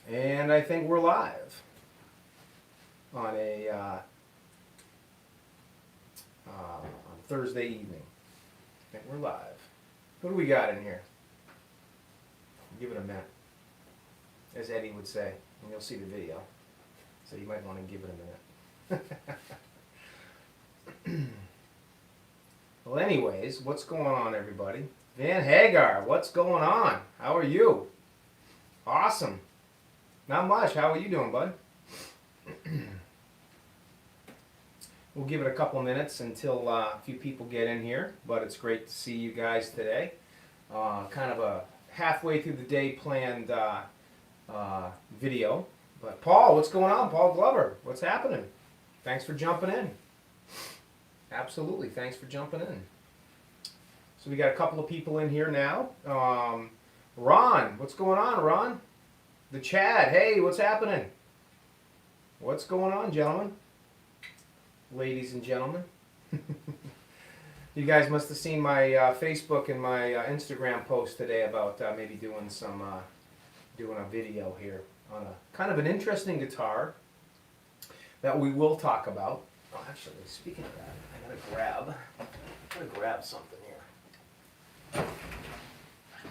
And I think we're live on a on Thursday evening. I think we're live. Who do we got in here? Give it a minute, as Eddie would say, and you'll see the video. So you might want to give it a minute. Well, anyways, what's going on, everybody? Van Hagar, what's going on? How are you? Awesome. Not much. How are you doing, bud? We'll give it a couple minutes until a few people get in here, but it's great to see you guys today. Kind of a halfway through the day planned video. But Paul, what's going on? Paul Glover, what's happening? Thanks for jumping in. Absolutely, thanks for jumping in. So we got a couple of people in here now. Ron, what's going on, Ron? The Chad, hey, what's happening? What's going on, gentlemen? Ladies and gentlemen. You guys must have seen my Facebook and my Instagram post today about maybe doing some doing a video here on a kind of an interesting guitar that we will talk about. Oh, actually, speaking of that, I'm gonna grab something here.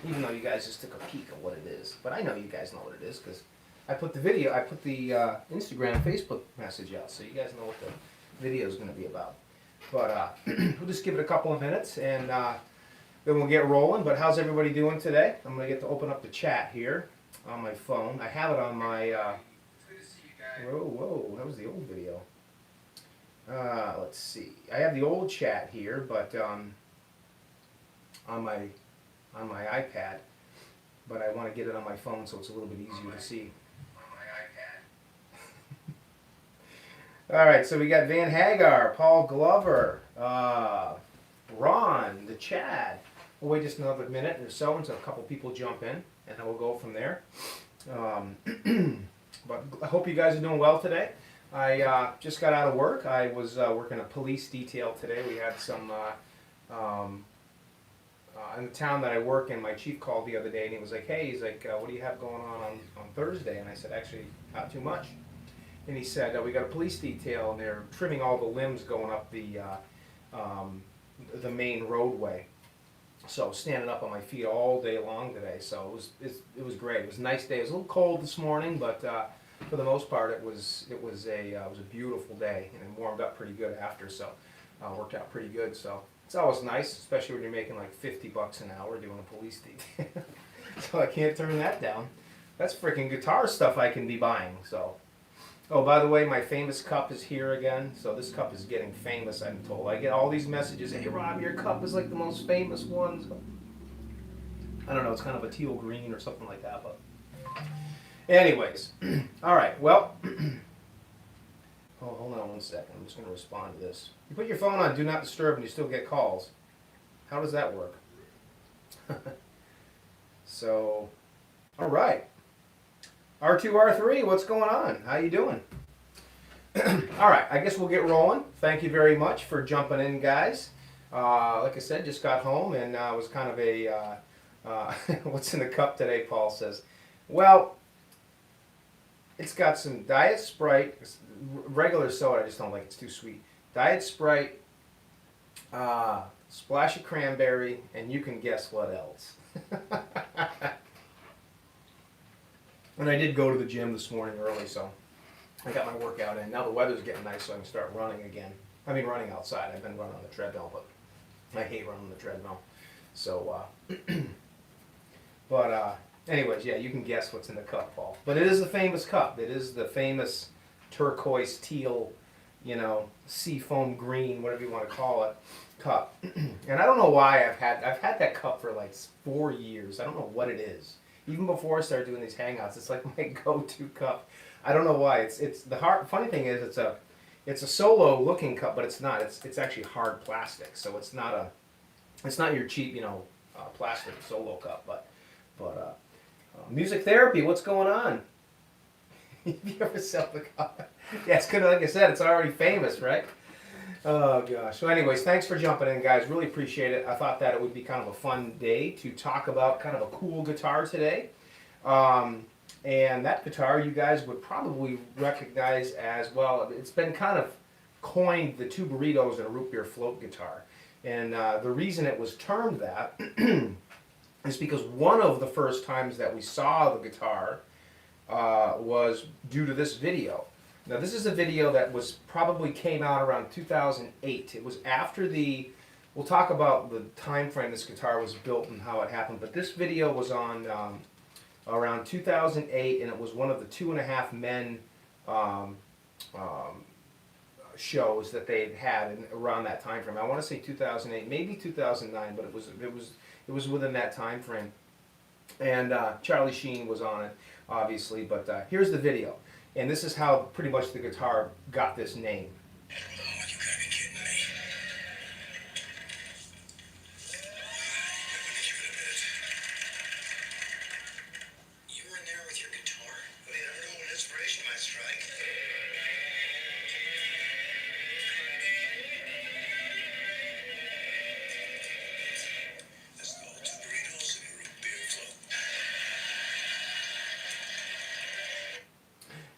Even though you guys just took a peek at what it is, but I know you guys know what it is because I put the Instagram, Facebook message out, so you guys know what the video is going to be about. But we'll just give it a couple of minutes and then we'll get rolling. But how's everybody doing today? I'm going to get to open up the chat here on my phone. I have it on my. Whoa, that was the old video. Let's see. I have the old chat here, but on my iPad, but I want to get it on my phone so it's a little bit easier to see. All right, so we got Van Hagar, Paul Glover, Ron, the Chad. We'll wait just another minute or so until a couple people jump in, and then we'll go from there. But I hope you guys are doing well today. I just got out of work. I was working a police detail today. We had some... in the town that I work in, my chief called the other day and he was like, hey, he's like, what do you have going on Thursday? And I said, actually, not too much. And he said, we got a police detail and they're trimming all the limbs going up the main roadway. So standing up on my feet all day long today. So it was great. It was a nice day. It was a little cold this morning, but for the most part, it was a beautiful day and it warmed up pretty good after. So worked out pretty good. So. It's always nice, especially when you're making like $50 an hour doing a police detail. So I can't turn that down. That's freaking guitar stuff I can be buying. So, oh, by the way, my famous cup is here again. So this cup is getting famous, I'm told. I get all these messages, hey Rob, your cup is like the most famous one. So, I don't know, it's kind of a teal green or something like that. But anyways, all right, well... Oh, hold on one second. I'm just going to respond to this. You put your phone on Do Not Disturb and you still get calls. How does that work? So, all right. R2, R3, what's going on? How you doing? All right, I guess we'll get rolling. Thank you very much for jumping in, guys. Like I said, just got home and it was kind of a, what's in the cup today, Paul says. Well, it's got some Diet Sprite, regular soda, I just don't like it, it's too sweet. Diet Sprite, splash of cranberry, and you can guess what else. And I did go to the gym this morning early, so I got my workout in. Now the weather's getting nice, so I can start running again. I mean running outside. I've been running on the treadmill, but I hate running on the treadmill. So, anyways, yeah, you can guess what's in the cup, Paul. But it is the famous cup. It is the famous turquoise, teal, seafoam green, whatever you want to call it, cup. And I don't know why I've had that cup for like 4 years. I don't know what it is. Even before I started doing these hangouts, it's like my go-to cup. I don't know why. It's the hard. Funny thing is, it's a solo looking cup, but it's not. It's actually hard plastic, so it's not your cheap plastic solo cup, but. Music therapy, what's going on? If you ever sell the cup. Yeah, it's good. Like I said, it's already famous, right? Oh, gosh. So anyways, thanks for jumping in, guys. Really appreciate it. I thought that it would be kind of a fun day to talk about kind of a cool guitar today. And that guitar you guys would probably recognize as, well, it's been kind of coined the two burritos and a root beer float guitar. And the reason it was termed that is because one of the first times that we saw the guitar was due to this video. Now this is a video that was probably came out around 2008. It was after the, we'll talk about the time frame this guitar was built and how it happened, but this video was on around 2008, and it was one of the 2.5 Men shows that they had around that time frame. I want to say 2008, maybe 2009, but it was within that time frame. And Charlie Sheen was on it, obviously. But here's the video, and this is how pretty much the guitar got this name.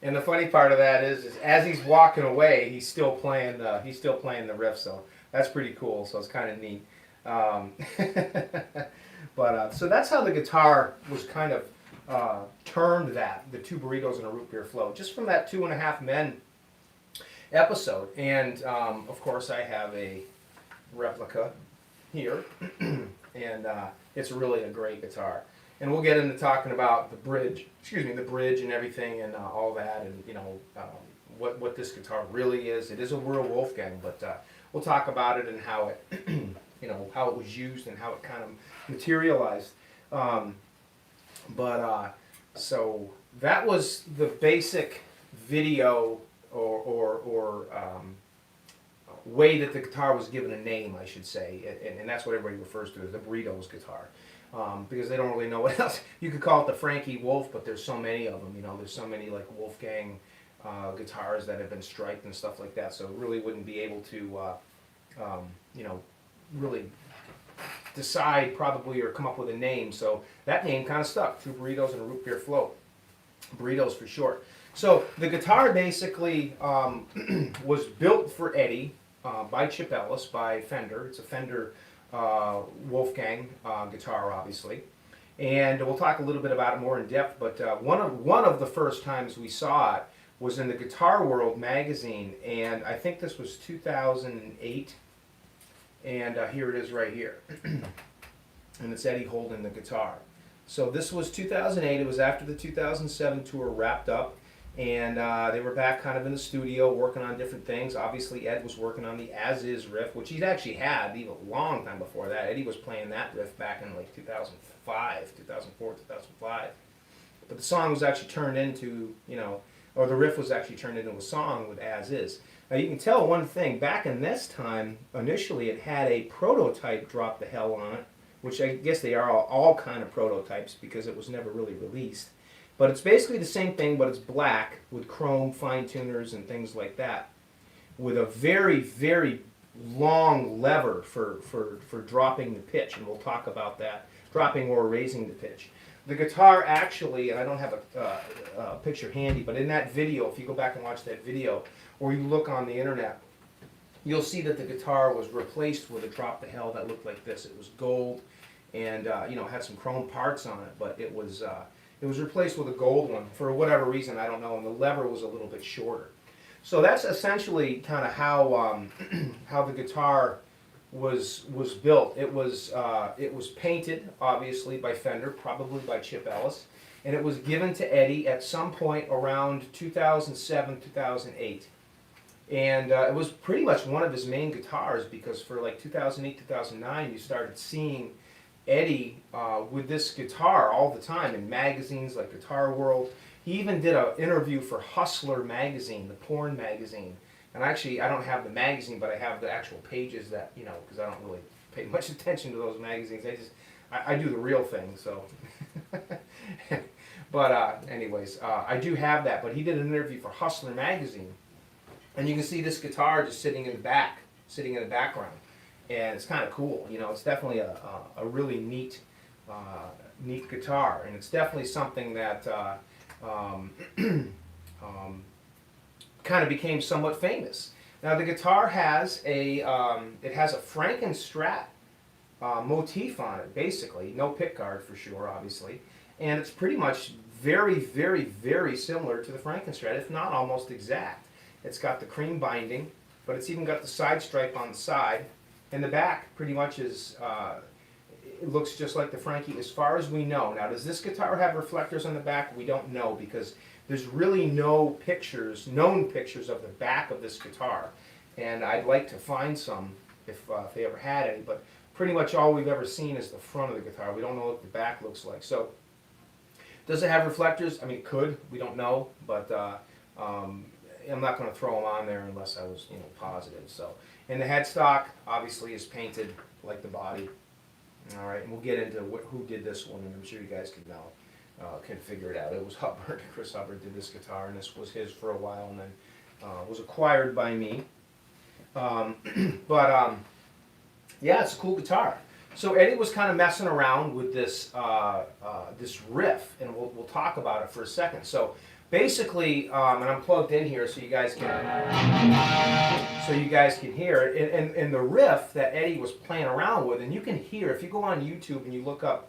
And the funny part of that is as he's walking away, he's still playing the riff. So that's pretty cool. So it's kind of neat. So that's how the guitar was kind of termed that, the two burritos and a root beer float, just from that 2.5 Men episode. And of course, I have a replica here, and it's really a great guitar. And we'll get into talking about the bridge, the bridge and everything, and all that, and what this guitar really is. It is a real Wolfgang, but we'll talk about it and how it, how it was used and how it kind of materialized. So that was the basic video or way that the guitar was given a name, I should say, and that's what everybody refers to as the Burritos guitar. Because they don't really know what else. You could call it the Frankie Wolf, but there's so many of them. There's so many like Wolfgang guitars that have been striped and stuff like that. So really wouldn't be able to, really decide probably or come up with a name. So that name kind of stuck. Two burritos and a root beer float. Burritos for short. So the guitar basically was built for Eddie by Chip Ellis by Fender. It's a Fender Wolfgang guitar, obviously, and we'll talk a little bit about it more in depth. But one of the first times we saw it was in the Guitar World magazine, and I think this was 2008. And here it is right here, and it's Eddie holding the guitar. So this was 2008. It was after the 2007 tour wrapped up. And they were back kind of in the studio working on different things. Obviously, Ed was working on the As Is riff, which he'd actually had even a long time before that. Eddie was playing that riff back in like 2005, 2004, 2005. But the song was actually turned into, or the riff was actually turned into a song with As Is. Now you can tell one thing, back in this time, initially it had a prototype Drop the Hell on it, which I guess they are all kind of prototypes because it was never really released. But it's basically the same thing, but it's black with chrome fine tuners and things like that, with a very, very long lever for dropping the pitch, and we'll talk about that, dropping or raising the pitch. The guitar actually, and I don't have a picture handy, but in that video, if you go back and watch that video, or you look on the internet, you'll see that the guitar was replaced with a Drop the Hell that looked like this. It was gold, and had some chrome parts on it, but it was replaced with a gold one for whatever reason, I don't know, and the lever was a little bit shorter. So that's essentially kind of how how the guitar was built. It was painted, obviously, by Fender, probably by Chip Ellis, and it was given to Eddie at some point around 2007, 2008. And it was pretty much one of his main guitars, because for like 2008, 2009, you started seeing Eddie with this guitar all the time in magazines like Guitar World. He even did an interview for Hustler magazine, the porn magazine. And actually, I don't have the magazine, but I have the actual pages that, because I don't really pay much attention to those magazines. I do the real thing, so. But anyways, I do have that. But he did an interview for Hustler magazine. And you can see this guitar just sitting in the background. And it's kind of cool, it's definitely a really neat guitar, and it's definitely something that um, kind of became somewhat famous. Now the guitar has it has a Frankenstrat motif on it, basically. No pickguard for sure, obviously. And it's pretty much very, very, very similar to the Frankenstrat, if not almost exact. It's got the cream binding, but it's even got the side stripe on the side. And the back pretty much is, it looks just like the Frankie as far as we know. Now, does this guitar have reflectors on the back? We don't know, because there's really no pictures, known pictures of the back of this guitar. And I'd like to find some if they ever had any, but pretty much all we've ever seen is the front of the guitar. We don't know what the back looks like. So, does it have reflectors? I mean, it could. We don't know, but I'm not going to throw them on there unless I was, positive. So, and the headstock obviously is painted like the body. All right, and we'll get into who did this one, and I'm sure you guys can now can figure it out. It was Hubbard. Chris Hubbard did this guitar, and this was his for a while, and then was acquired by me. Yeah, it's a cool guitar. So Eddie was kind of messing around with this this riff, and we'll talk about it for a second. So basically, and I'm plugged in here so you guys can hear it. And the riff that Eddie was playing around with, and you can hear if you go on YouTube and you look up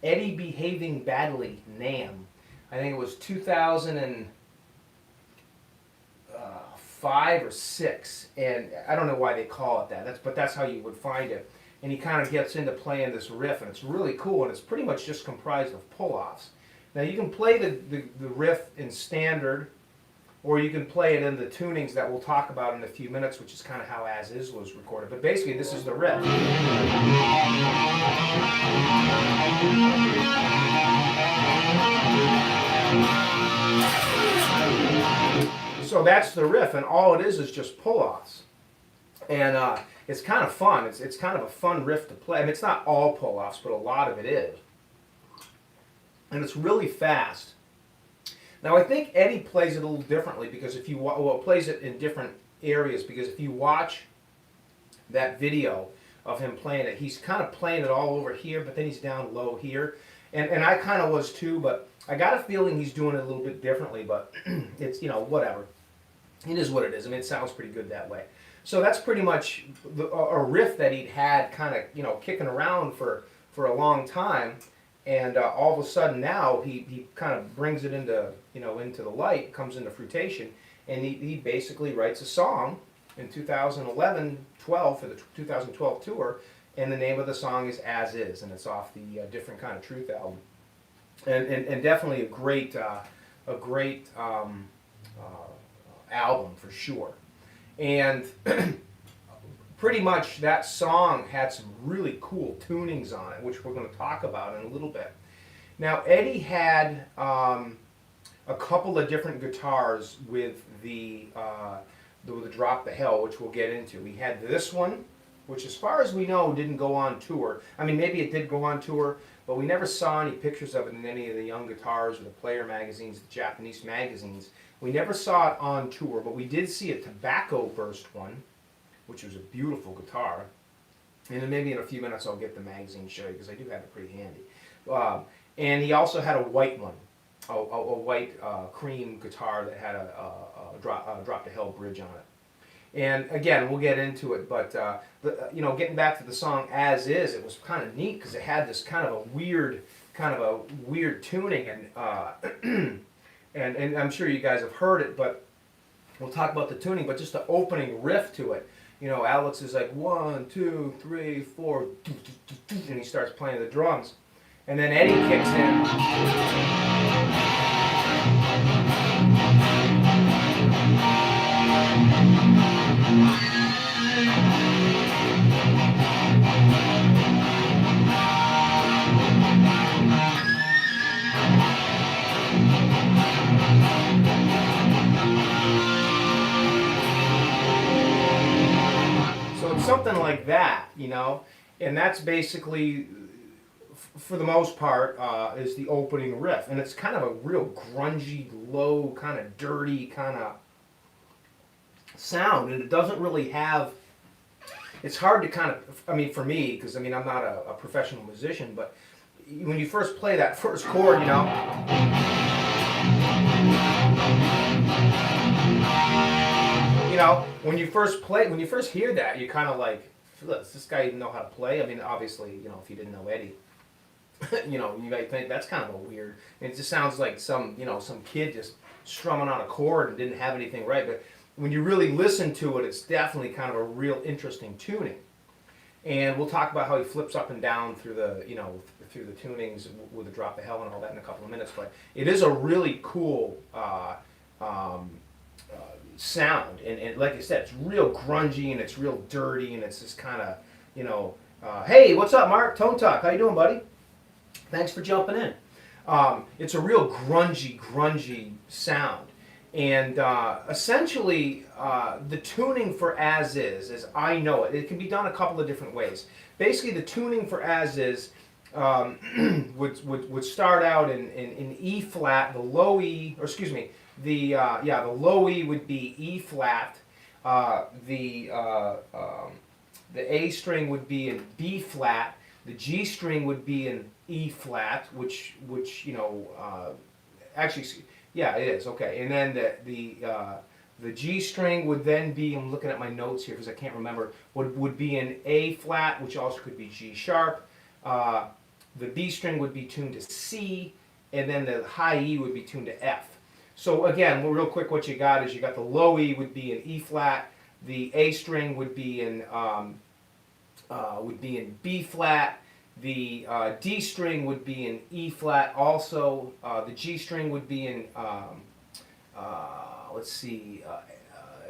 Eddie Behaving Badly NAMM. I think it was 2005 or 6, and I don't know why they call it that. But that's how you would find it. And he kind of gets into playing this riff, and it's really cool, and it's pretty much just comprised of pull-offs. Now you can play the riff in standard, or you can play it in the tunings that we'll talk about in a few minutes, which is kind of how As Is was recorded. But basically this is the riff. So that's the riff, and all it is just pull-offs. And it's kind of fun. It's kind of a fun riff to play. I mean, it's not all pull-offs, but a lot of it is. And it's really fast. Now, I think Eddie plays it a little differently, because if you plays it in different areas, because if you watch that video of him playing it, he's kind of playing it all over here, but then he's down low here. And I kind of was too, but I got a feeling he's doing it a little bit differently, but it's, whatever. It is what it is. I mean, it sounds pretty good that way. So that's pretty much a riff that he'd had kind of, kicking around for a long time. And all of a sudden now he kind of brings it into, into the light, comes into fruitation. And he basically writes a song in 2011-12 for the 2012 tour. And the name of the song is As Is, and it's off the Different Kind of Truth album. And definitely a great album for sure. And pretty much that song had some really cool tunings on it, which we're going to talk about in a little bit. Now, Eddie had a couple of different guitars with the Drop the Hell, which we'll get into. He had this one, which as far as we know didn't go on tour. I mean, maybe it did go on tour, but we never saw any pictures of it in any of the Young Guitars or the Player magazines, the Japanese magazines. We never saw it on tour, but we did see a Tobacco Burst one, which was a beautiful guitar. And then maybe in a few minutes I'll get the magazine to show you, because I do have it pretty handy. And he also had a white one, a white cream guitar that had a Drop to Hell bridge on it. And again, we'll get into it, but getting back to the song As Is, it was kind of neat because it had this kind of a weird tuning, and I'm sure you guys have heard it, but we'll talk about the tuning. But just the opening riff to it, Alex is like 1, 2, 3, 4, and he starts playing the drums, and then Eddie kicks in. Something like that, and that's basically, for the most part, is the opening riff, and it's kind of a real grungy, low, kind of dirty kind of sound, and it doesn't really have, it's hard to kind of, for me, because I'm not a professional musician, but when you first play that first chord, You know, when you first hear that, you're kind of like, does this guy even know how to play? I mean, obviously, you know, if you didn't know Eddie, you know, you might think that's kind of a weird. It just sounds like some kid just strumming on a chord and didn't have anything right. But when you really listen to it, it's definitely kind of a real interesting tuning. And we'll talk about how he flips up and down through the through the tunings with a drop of hell and all that in a couple of minutes. But it is a really cool sound, and like I said, it's real grungy and it's real dirty and it's just kind of hey, what's up, Mark? Tone Talk, how you doing, buddy? Thanks for jumping in. It's a real grungy sound. And essentially, the tuning for As Is, as I know it, it can be done a couple of different ways. Basically, the tuning for As Is would start out in E flat, the low E, or excuse me, the low E would be E flat, the A string would be in B flat, the G string would be in E flat, which actually. Yeah, it is, okay. And then the G string would then be, I'm looking at my notes here because I can't remember, would be in A flat, which also could be G sharp. The B string would be tuned to C, and then the high E would be tuned to F. So again, real quick, what you got is you got the low E would be in E flat, the A string would be in B flat, the D string would be in E flat also. The G string would be in, let's see,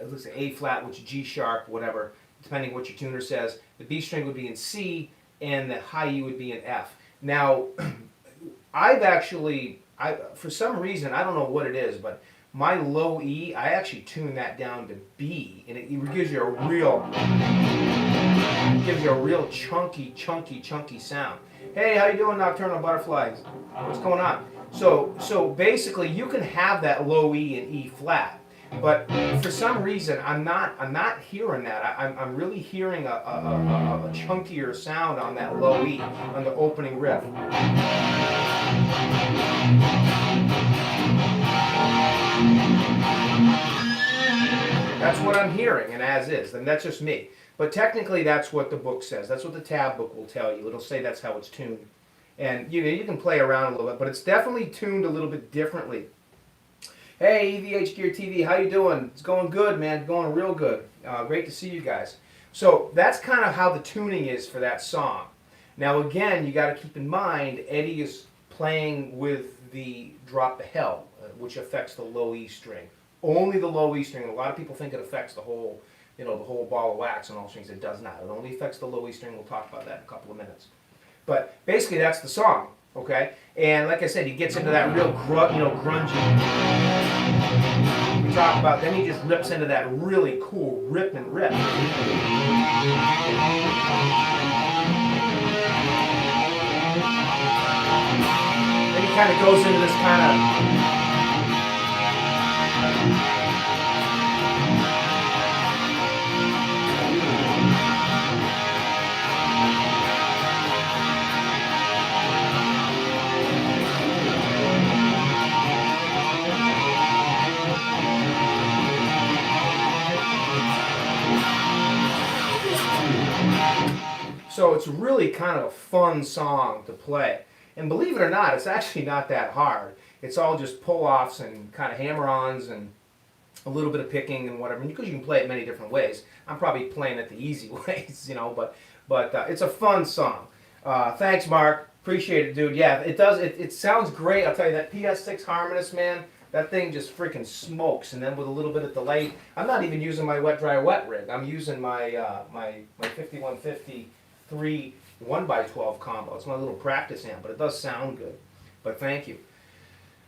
it looks like A flat, which is G sharp, whatever, depending what your tuner says. The B string would be in C, and the high E would be in F. Now, for some reason, I don't know what it is, but my low E, I actually tune that down to B, and it gives you a real chunky sound. Hey, how you doing, Nocturnal Butterflies? What's going on? So basically, you can have that low E in E flat, but for some reason, I'm not hearing that. I'm really hearing a chunkier sound on that low E on the opening riff. That's what I'm hearing, and As Is, and that's just me. But technically, that's what the book says. That's what the tab book will tell you. It'll say that's how it's tuned. And you can play around a little bit, but it's definitely tuned a little bit differently. Hey, EVH Gear TV, how you doing? It's going good, man. Going real good. Great to see you guys. So that's kind of how the tuning is for that song. Now, again, you got to keep in mind, Eddie is playing with the drop the hell, which affects the low E string. Only the low E string. A lot of people think it affects the whole ball of wax on all strings. It does not. It only affects the low E string. We'll talk about that in a couple of minutes. But basically, that's the song, okay? And like I said, he gets into that real grungy. We talk about. Then he just rips into that really cool rip and riff. Then he kind of goes into this kind of. So it's really kind of a fun song to play. And believe it or not, it's actually not that hard. It's all just pull-offs and kind of hammer-ons and a little bit of picking and whatever. Because you can play it many different ways. I'm probably playing it the easy ways, but it's a fun song. Thanks, Mark. Appreciate it, dude. Yeah, it does. It sounds great. I'll tell you, that PS6 Harmonist, man, that thing just freaking smokes. And then with a little bit of delay, I'm not even using my wet, dry, wet rig. I'm using my 5150 3 1x12 combo. It's my little practice amp, but it does sound good. But thank you.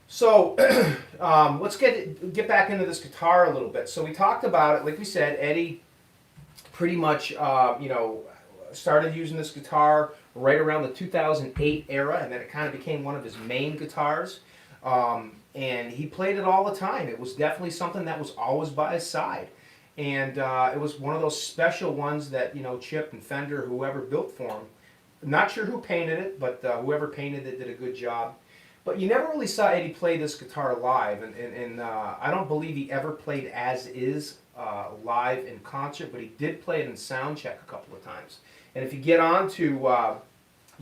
So let's get back into this guitar a little bit. So we talked about it. Like we said, Eddie pretty much started using this guitar right around the 2008 era, and then it kind of became one of his main guitars. And he played it all the time. It was definitely something that was always by his side. And it was one of those special ones that, Chip and Fender, whoever built for him. Not sure who painted it, but whoever painted it did a good job. But you never really saw Eddie play this guitar live, and I don't believe he ever played as is live in concert, but he did play it in sound check a couple of times. And if you get onto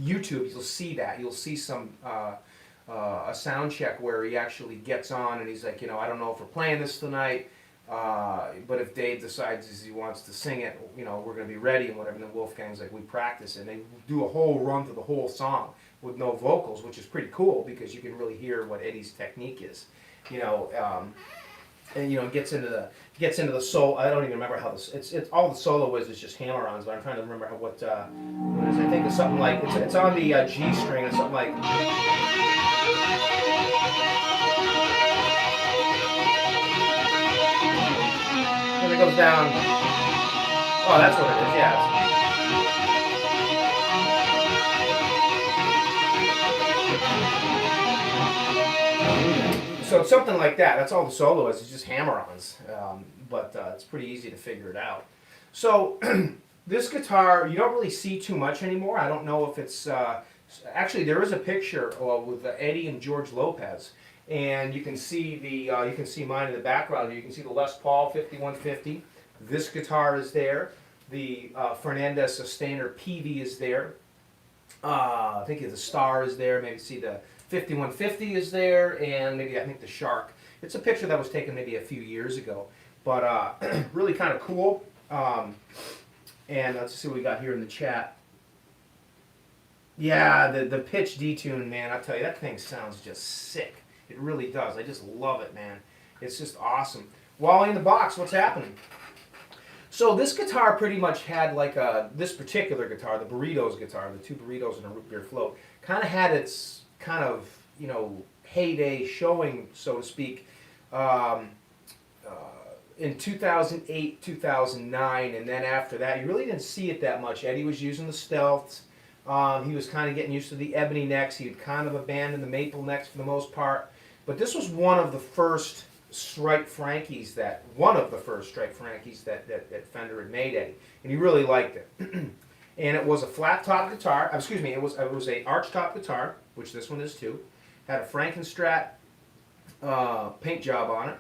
YouTube, you'll see that. You'll see some a sound check where he actually gets on and he's like, you know, I don't know if we're playing this tonight, but if Dave decides he wants to sing it, you know, we're going to be ready and whatever. And then Wolfgang's like, we practice, and they do a whole run through the whole song with no vocals, which is pretty cool because you can really hear what Eddie's technique is, you know. And you know, gets into the solo. I don't even remember how this. It's all the solo is just hammer-ons, but I'm trying to remember what it is. I think it's something like it's on the G string. It's something like. And it goes down. Oh, that's what it is. Yeah. So it's something like that. That's all the solo is. It's just hammer-ons, but it's pretty easy to figure it out. So this guitar, you don't really see too much anymore. I don't know if it's actually there is a picture with Eddie and George Lopez, and you can see you can see mine in the background. You can see the Les Paul 5150. This guitar is there. The Fernandez Sustainer PV is there. I think the Star is there. Maybe see the 5150 is there, and maybe I think the Shark. It's a picture that was taken maybe a few years ago, but really kind of cool. And let's see what we got here in the chat. Yeah, the pitch detune, man, I tell you, that thing sounds just sick. It really does. I just love it, man. It's just awesome. Wally in the box, what's happening? So this guitar pretty much had like this particular guitar, the Burritos guitar, the two Burritos and a root beer float, kind of had its kind of, you know, heyday showing, so to speak, in 2008, 2009, and then after that, you really didn't see it that much. Eddie was using the Stealths. He was kind of getting used to the ebony necks. He had kind of abandoned the maple necks for the most part. But this was one of the first Strike Frankies that Fender had made Eddie, and he really liked it. And it was a flat top guitar. Excuse me, it was a arch top guitar, which this one is too. Had a Frankenstrat paint job on it.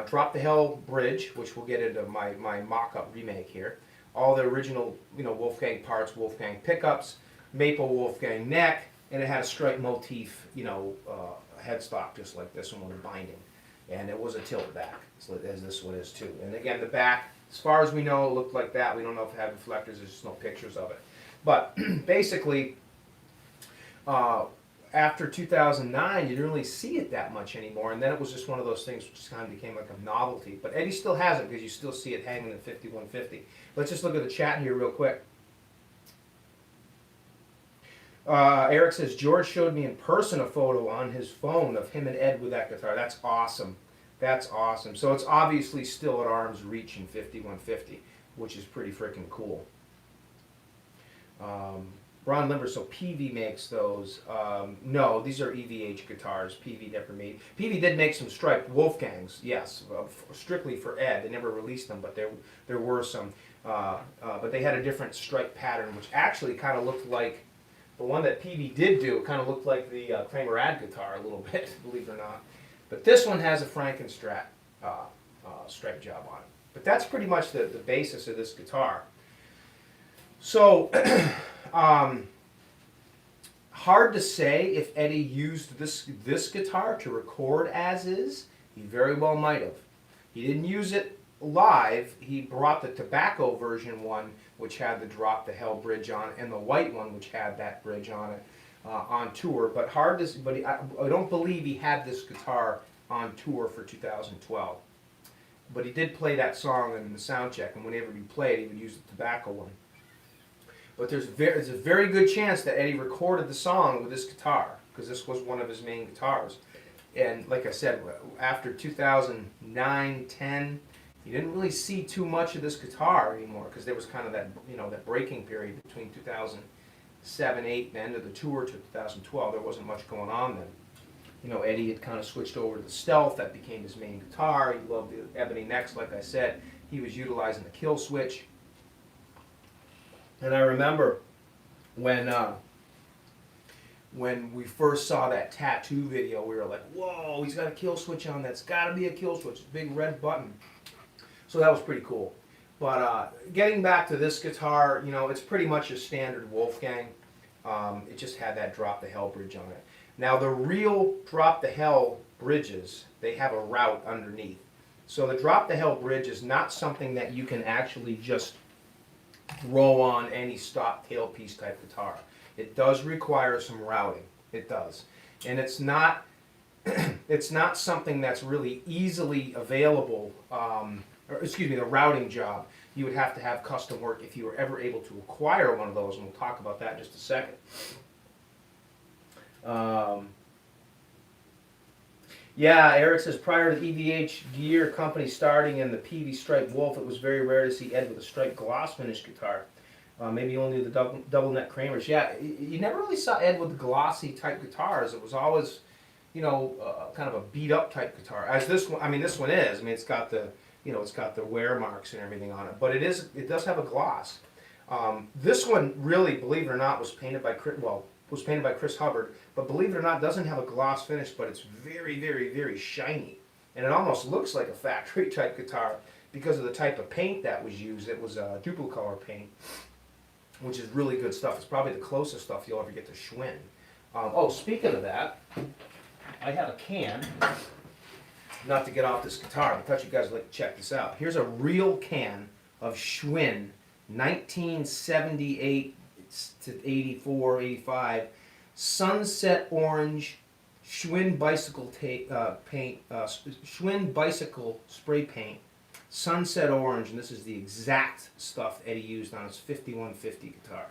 Drop the Hell bridge, which we'll get into my mock-up remake here. All the original, you know, Wolfgang parts, Wolfgang pickups, maple Wolfgang neck, and it had a stripe motif, you know, headstock just like this one with a binding. And it was a tilt back, as this one is too. And again, the back, as far as we know, it looked like that. We don't know if it had reflectors. There's just no pictures of it. But basically, after 2009, you didn't really see it that much anymore. And then it was just one of those things which just kind of became like a novelty. But Eddie still has it because you still see it hanging at 5150. Let's just look at the chat here real quick. Eric says, George showed me in person a photo on his phone of him and Ed with that guitar. That's awesome. That's awesome. So it's obviously still at arm's reach in 5150, which is pretty freaking cool. Ron Limber, so PV makes those. No, these are EVH guitars. PV never made. PV did make some striped Wolfgangs, yes, strictly for Ed. They never released them, but there were some. But they had a different stripe pattern, which actually kind of looked like the one that PV did do. Kind of looked like the Kramer Ad guitar a little bit, believe it or not. But this one has a Frankenstrat stripe job on it. But that's pretty much the basis of this guitar. So, hard to say if Eddie used this guitar to record as is. He very well might have. He didn't use it live. He brought the tobacco version one, which had the Drop the Hell bridge on it, and the white one, which had that bridge on it, on tour. But I don't believe he had this guitar on tour for 2012. But he did play that song in the sound check, and whenever he played, he would use the tobacco one. But there's a very good chance that Eddie recorded the song with this guitar, because this was one of his main guitars. And like I said, after 2009, 10, you didn't really see too much of this guitar anymore, because there was kind of that, you know, that breaking period between 2007, 8, the end of the tour, to 2012. There wasn't much going on then. You know, Eddie had kind of switched over to the Stealth. That became his main guitar. He loved the ebony necks, like I said. He was utilizing the kill switch. And I remember when when we first saw that tattoo video, we were like, whoa, he's got a kill switch on. That's got to be a kill switch, big red button. So that was pretty cool. But getting back to this guitar, you know, it's pretty much a standard Wolfgang. It just had that Drop the Hell bridge on it. Now the real Drop the Hell bridges, they have a route underneath. So the Drop the Hell bridge is not something that you can actually just throw on any stock tailpiece type guitar. It does require some routing. It does. And it's not it's not something that's really easily available, the routing job. You would have to have custom work if you were ever able to acquire one of those, and we'll talk about that in just a second. Yeah, Eric says, prior to the EVH gear company starting and the PV Stripe Wolf, it was very rare to see Ed with a striped gloss finish guitar. Maybe only the double neck Kramers. Yeah, you never really saw Ed with the glossy type guitars. It was always, you know, kind of a beat up type guitar. As this one, I mean, this one is. I mean, it's got the, you know, it's got the wear marks and everything on it. But it does have a gloss. This one really, believe it or not, was painted by Chris Hubbard. But believe it or not, doesn't have a gloss finish, but it's very, very, very shiny. And it almost looks like a factory type guitar because of the type of paint that was used. It was Duplicolor paint, which is really good stuff. It's probably the closest stuff you'll ever get to Schwinn. Oh, speaking of that, I have a can. Not to get off this guitar, but I thought you guys would like to check this out. Here's a real can of Schwinn 1978 to 84, 85 Sunset Orange Schwinn bicycle Schwinn bicycle spray paint, Sunset Orange, and this is the exact stuff Eddie used on his 5150 guitar.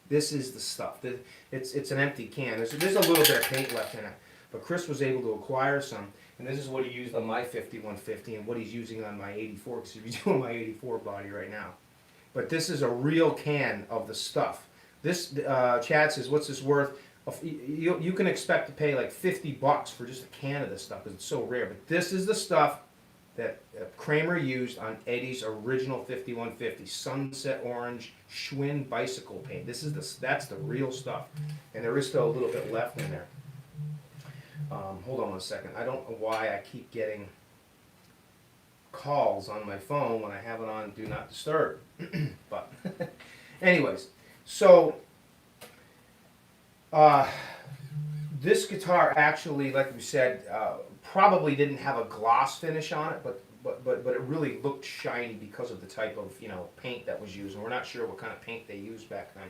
This is the stuff. It's an empty can. There's a little bit of paint left in it, but Chris was able to acquire some, and this is what he used on my 5150 and what he's using on my 84, because he's doing my 84 body right now. But this is a real can of the stuff. This, Chad says, what's this worth? You can expect to pay like $50 for just a can of this stuff because it's so rare. But this is the stuff that Kramer used on Eddie's original 5150, Sunset Orange Schwinn bicycle paint. That's the real stuff. And there is still a little bit left in there. Hold on one second. I don't know why I keep getting calls on my phone when I have it on Do Not Disturb. But anyways, so this guitar actually, like we said, probably didn't have a gloss finish on it, but it really looked shiny because of the type of, you know, paint that was used, and we're not sure what kind of paint they used back then.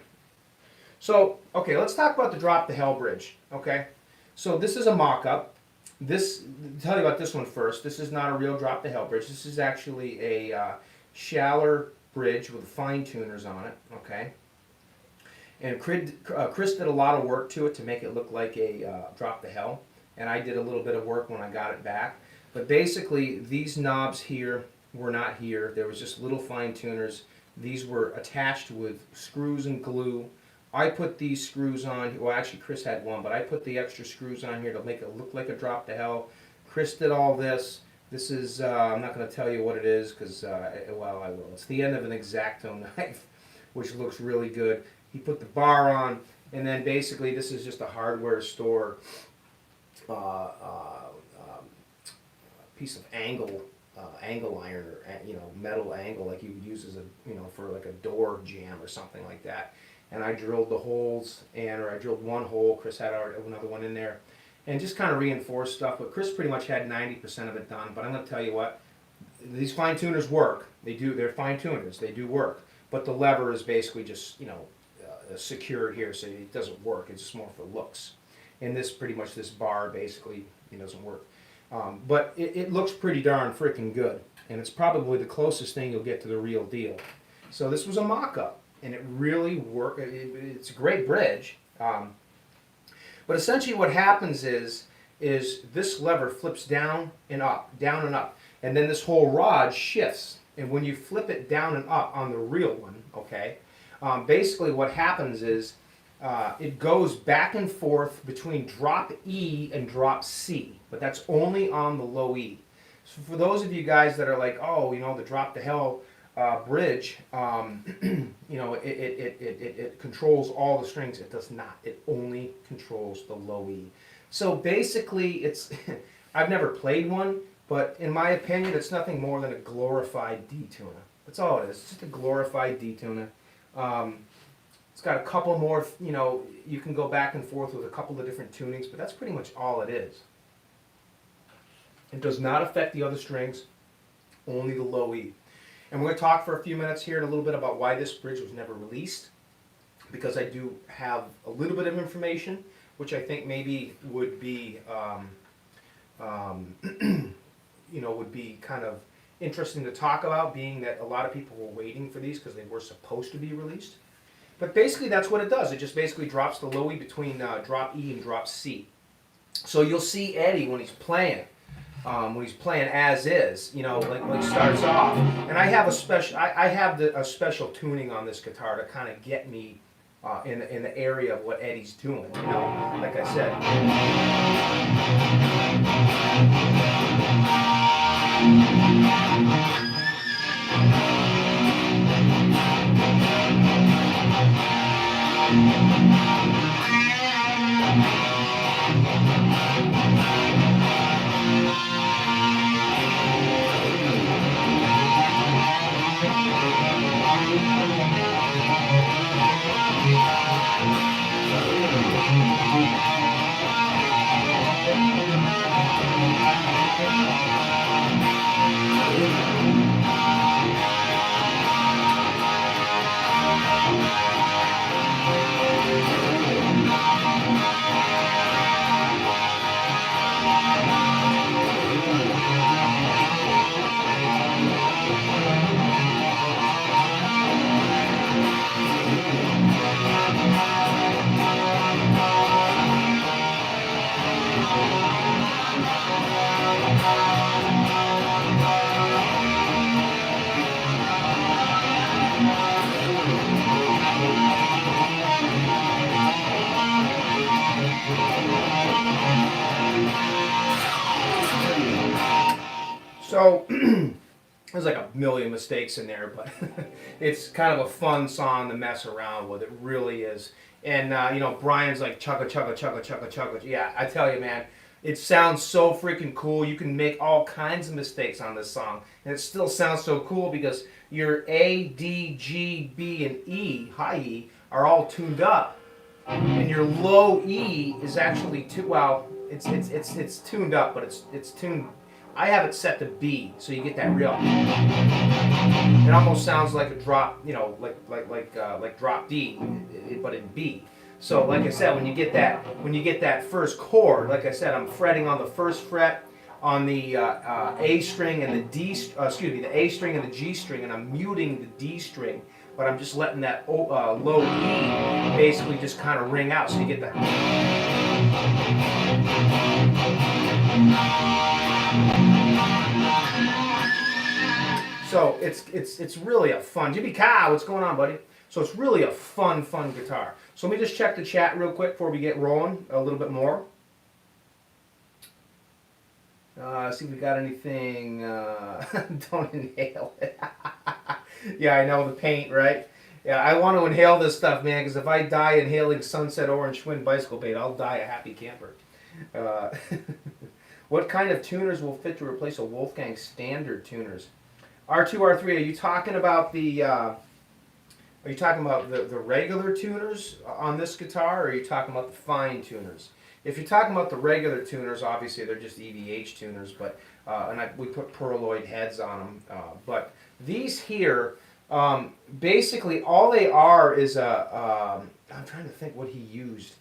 So, okay, let's talk about the Drop the Hell bridge. Okay, so this is a mock-up. Tell you about this one first. This is not a real Drop the Hell bridge. This is actually a Schaller bridge with fine tuners on it. Okay. And Chris did a lot of work to it to make it look like a Drop the Hell, and I did a little bit of work when I got it back. But basically, these knobs here were not here. There was just little fine tuners. These were attached with screws and glue. I put these screws on. Well, actually, Chris had one, but I put the extra screws on here to make it look like a Drop the Hell. Chris did all this. This is, I'm not going to tell you what it is because, well, I will. It's the end of an X-Acto knife, which looks really good. He put the bar on, and then basically this is just a hardware store piece of angle iron, or metal angle, like you would use as a for like a door jamb or something like that. And I drilled the holes, or I drilled one hole. Chris had another one in there, and just kind of reinforced stuff. But Chris pretty much had 90% of it done. But I'm going to tell you what, these fine tuners work. They do. They're fine tuners. They do work. But the lever is basically just secured here, so it doesn't work. It's just more for looks. And this bar basically doesn't work. But it looks pretty darn freaking good, and it's probably the closest thing you'll get to the real deal. So this was a mock-up, and it really worked. It's a great bridge. But essentially what happens is this lever flips down and up, and then this whole rod shifts. And when you flip it down and up on the real one, okay, basically what happens is it goes back and forth between drop E and drop C, but that's only on the low E. So for those of you guys that are like, oh, the Drop the Hell bridge, you know, it controls all the strings. It does not. It only controls the low E. So basically, it's I've never played one, but in my opinion, it's nothing more than a glorified D tuner. That's all it is. It's just a glorified D tuner. It's got a couple more, you know, you can go back and forth with a couple of different tunings, but that's pretty much all it is. It does not affect the other strings, only the low E. And we're going to talk for a few minutes here in a little bit about why this bridge was never released, because I do have a little bit of information, which I think maybe would be, you know, would be kind of interesting to talk about, being that a lot of people were waiting for these because they were supposed to be released. But basically that's what it does. It just basically drops the low E between drop E and drop C. So you'll see Eddie when he's playing as is, you know, like when he starts off. And I have a special, a special tuning on this guitar to kind of get me in the area of what Eddie's doing, you know, like I said. So there's like a million mistakes in there, but it's kind of a fun song to mess around with. It really is. And you know, Brian's like chugga chugga chugga chugga chugga. Yeah, I tell you, man, it sounds so freaking cool. You can make all kinds of mistakes on this song, and it still sounds so cool because your A, D, G, B, and E, high E, are all tuned up, and your low E is actually it's tuned up, but it's tuned. I have it set to B, so you get that real. It almost sounds like a drop, you know, like drop D, but in B. So, like I said, when you get that first chord, like I said, I'm fretting on the first fret on the A string and the the A string and the G string, and I'm muting the D string, but I'm just letting that low E basically just kind of ring out, so you get that. So it's really a fun. Jimmy Cow, what's going on, buddy? So it's really a fun guitar. So let me just check the chat real quick before we get rolling a little bit more. See if we got anything. Don't inhale it. Yeah, I know, the paint, right? Yeah, I want to inhale this stuff, man, because if I die inhaling Sunset Orange Twin bicycle paint, I'll die a happy camper. What kind of tuners will fit to replace a Wolfgang standard tuners? R2, R3, are you talking about the regular tuners on this guitar, or are you talking about the fine tuners? If you're talking about the regular tuners, obviously they're just EVH tuners, but we put perloid heads on them. But these here, basically all they are is I'm trying to think what he used.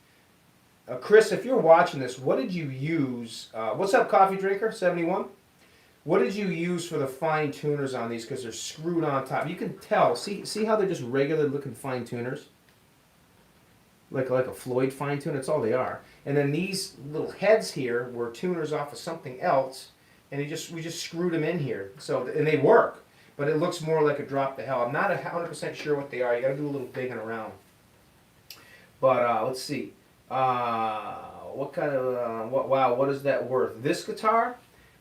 Chris, if you're watching this, what did you use? What's up, Coffee Drinker 71? What did you use for the fine tuners on these? Because they're screwed on top. You can tell. See how they're just regular looking fine tuners? Like a Floyd fine tuner. That's all they are. And then these little heads here were tuners off of something else, and we just screwed them in here. So, and they work, but it looks more like a drop to hell. I'm not 100% sure what they are. You got to do a little digging around. But let's see. What kind of wow? What is that worth? This guitar?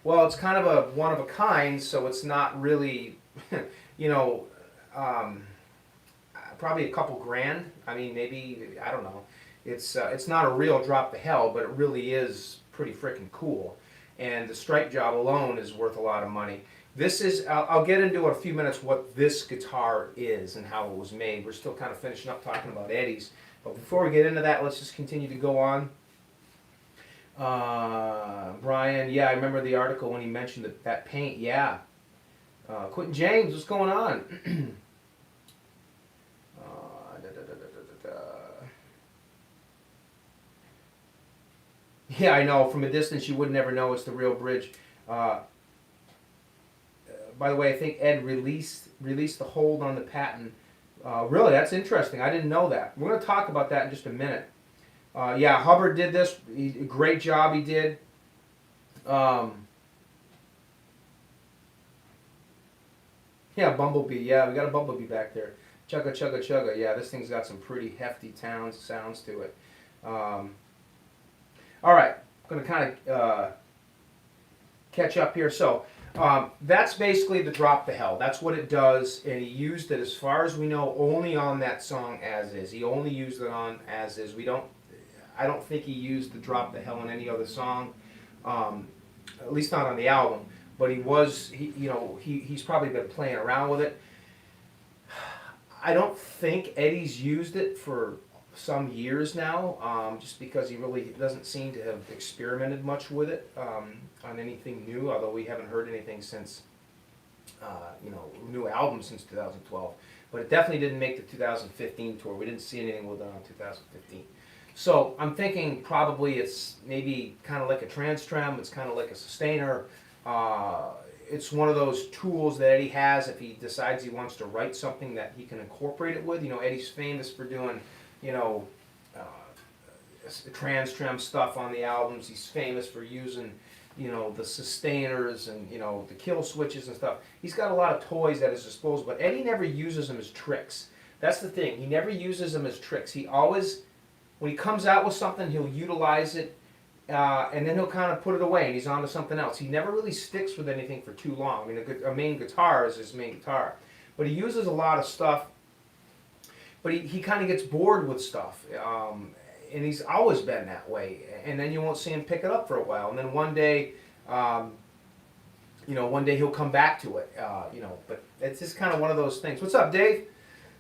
Well, it's kind of a one of a kind, so it's not really you know, probably a couple grand. I mean, maybe, I don't know. It's not a real drop to hell, but it really is pretty freaking cool. And the stripe job alone is worth a lot of money. This is, I'll get into in a few minutes what this guitar is and how it was made. We're still kind of finishing up talking about Eddie's. But before we get into that, let's just continue to go on. Brian, yeah, I remember the article when he mentioned that paint, yeah. Quentin James, what's going on? Yeah, I know. From a distance, you would never know it's the real bridge. By the way, I think Ed released the hold on the patent. Really, that's interesting. I didn't know that. We're going to talk about that in just a minute. Yeah, Hubbard did this. Great job he did. Yeah, Bumblebee. Yeah, we got a Bumblebee back there. Chugga, chugga, chugga. Yeah, this thing's got some pretty hefty sounds to it. All right, I'm going to kind of catch up here. So that's basically the drop to hell. That's what it does, and he used it, as far as we know, only on that song As Is. He only used it on As Is. I don't think he used the drop to hell in any other song, at least not on the album. But he's probably been playing around with it. I don't think Eddie's used it for some years now, just because he really doesn't seem to have experimented much with it on anything new, although we haven't heard anything since, new album since 2012. But it definitely didn't make the 2015 tour. We didn't see anything with it on 2015. So I'm thinking probably it's maybe kind of like a trans trem, it's kind of like a sustainer. It's one of those tools that Eddie has if he decides he wants to write something that he can incorporate it with. Eddie's famous for doing trans trem stuff on the albums. He's famous for using, the sustainers and, the kill switches and stuff. He's got a lot of toys at his disposal, but Eddie never uses them as tricks. That's the thing. He never uses them as tricks. He always, when he comes out with something, he'll utilize it, and then he'll kind of put it away and he's on to something else. He never really sticks with anything for too long. I mean, a main guitar is his main guitar. But he uses a lot of stuff. But he kind of gets bored with stuff, and he's always been that way. And then you won't see him pick it up for a while. And then one day he'll come back to it, But it's just kind of one of those things. What's up, Dave?